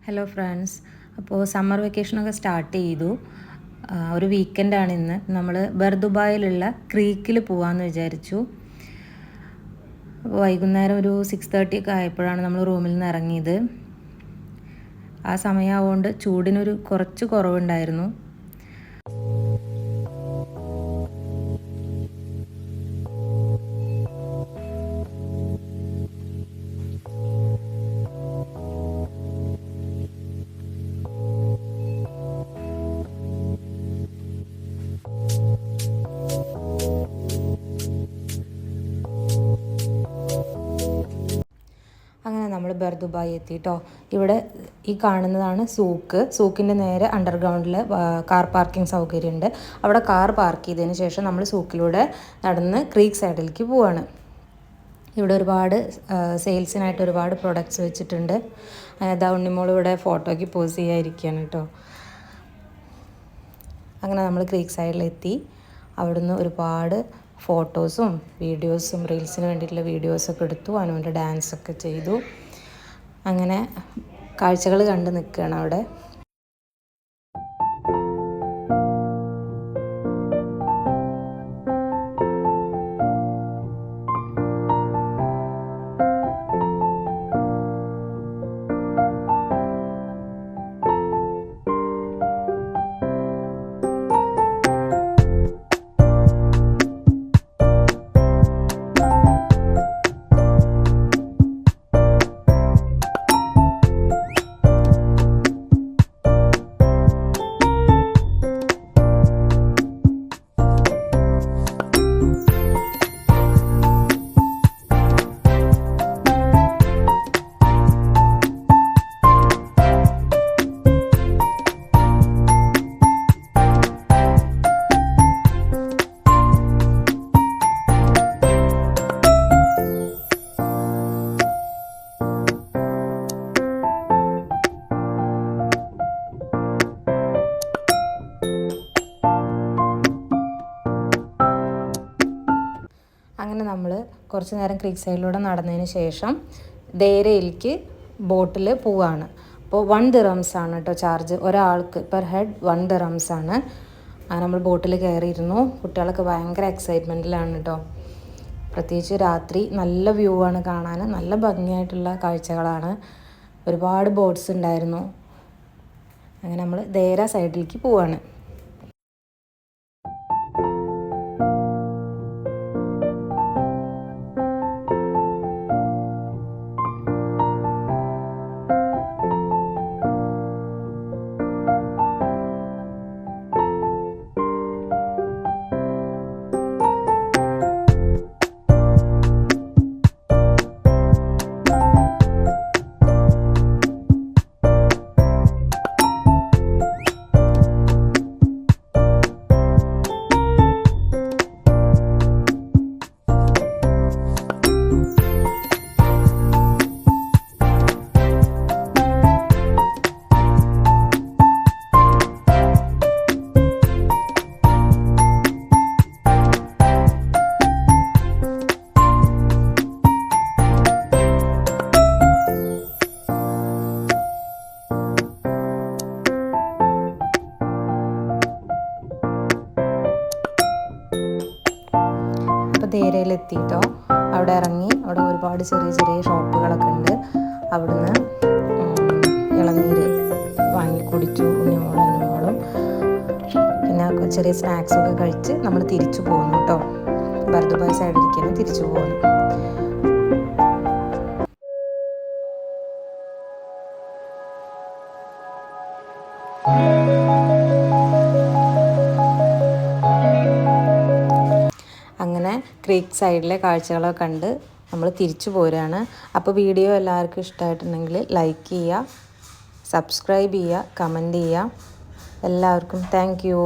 Hello friends, അപ്പോൾ summer വെക്കേഷനൊക്കെ start ചെയ്തു. ഒരു വീക്കെൻഡാണ് ഇന്ന്. നമ്മൾ ബർദുബായിലുള്ള ക്രീക്കിൽ പോകാമെന്ന് വിചാരിച്ചു. വൈകുന്നേരം ഒരു 6:30 ഒക്കെ ആയപ്പോഴാണ് നമ്മൾ റൂമിൽ നിന്ന് ഇറങ്ങിയത്. ആ സമയമാവുകൊണ്ട് ചൂടിനൊരു കുറച്ച് കുറവുണ്ടായിരുന്നു. അങ്ങനെ നമ്മൾ ബർദുബായി എത്തിയിട്ടോ. ഇവിടെ ഈ കാണുന്നതാണ് സൂക്കിൻ്റെ നേരെ അണ്ടർഗ്രൗണ്ടിൽ കാർ പാർക്കിംഗ് സൗകര്യമുണ്ട്. അവിടെ കാർ പാർക്ക് ചെയ്തതിന് ശേഷം നമ്മൾ സൂക്കിലൂടെ നടന്ന് ക്രീക്ക് സൈഡിലേക്ക് പോവാണ്. ഇവിടെ ഒരുപാട് സെയിൽസിനായിട്ട് ഒരുപാട് പ്രൊഡക്ട്സ് വെച്ചിട്ടുണ്ട്. അതാ ഉണ്ണിമോൾ ഇവിടെ ഫോട്ടോയ്ക്ക് പോസ് ചെയ്യാതിരിക്കുകയാണ് കേട്ടോ. അങ്ങനെ നമ്മൾ ക്രീക്ക് സൈഡിലെത്തി. അവിടുന്ന് ഒരുപാട് ഫോട്ടോസും വീഡിയോസും റീൽസിന് വേണ്ടിയിട്ടുള്ള വീഡിയോസൊക്കെ എടുത്തു. അനുവിൻ്റെ ഡാൻസൊക്കെ ചെയ്തു. അങ്ങനെ കാഴ്ചകൾ കണ്ട് നിൽക്കുകയാണ് അവിടെ. അങ്ങനെ നമ്മൾ കുറച്ച് നേരം ക്രീക്ക് സൈഡിലൂടെ നടന്നതിന് ശേഷം ദേരയിലേക്ക് ബോട്ടിൽ പോവാണ്. അപ്പോൾ 1 dirhams ആണ് കേട്ടോ ചാർജ്. ഒരാൾക്ക് പെർ ഹെഡ് 1 dirhams ആണ്. അങ്ങനെ നമ്മൾ ബോട്ടിൽ കയറിയിരുന്നു. കുട്ടികളൊക്കെ ഭയങ്കര എക്സൈറ്റ്മെൻറ്റിലാണ് കേട്ടോ. പ്രത്യേകിച്ച് രാത്രി നല്ല വ്യൂ ആണ് കാണാൻ. നല്ല ഭംഗിയായിട്ടുള്ള കാഴ്ചകളാണ്. ഒരുപാട് ബോട്ട്സ് ഉണ്ടായിരുന്നു. അങ്ങനെ നമ്മൾ ദേര സൈഡിലേക്ക് പോവാണ്. ദേരയിലെത്തിയിട്ടോ. അവിടെ ഇറങ്ങി. അവിടെ ഒരുപാട് ചെറിയ ചെറിയ ഷോപ്പുകളൊക്കെ ഉണ്ട്. അവിടുന്ന് ഇളനീര് വാങ്ങി കുടിച്ചു ഉണ്ണിമോളും. പിന്നെ ചെറിയ സ്നാക്സൊക്കെ കഴിച്ച് നമ്മൾ തിരിച്ചു പോകുന്നു കേട്ടോ. ബർദുബായ് സൈഡിലേക്ക് തിരിച്ചു പോകുന്നു. അങ്ങനെ ക്രീക്ക് സൈഡിലെ കാഴ്ചകളൊക്കെ കണ്ട് നമ്മൾ തിരിച്ചു പോരുകയാണ്. അപ്പോൾ വീഡിയോ എല്ലാവർക്കും ഇഷ്ടമായിട്ടുണ്ടെങ്കിൽ ലൈക്ക് ചെയ്യുക, സബ്സ്ക്രൈബ് ചെയ്യുക, കമൻറ്റ് ചെയ്യുക. എല്ലാവർക്കും താങ്ക് യു.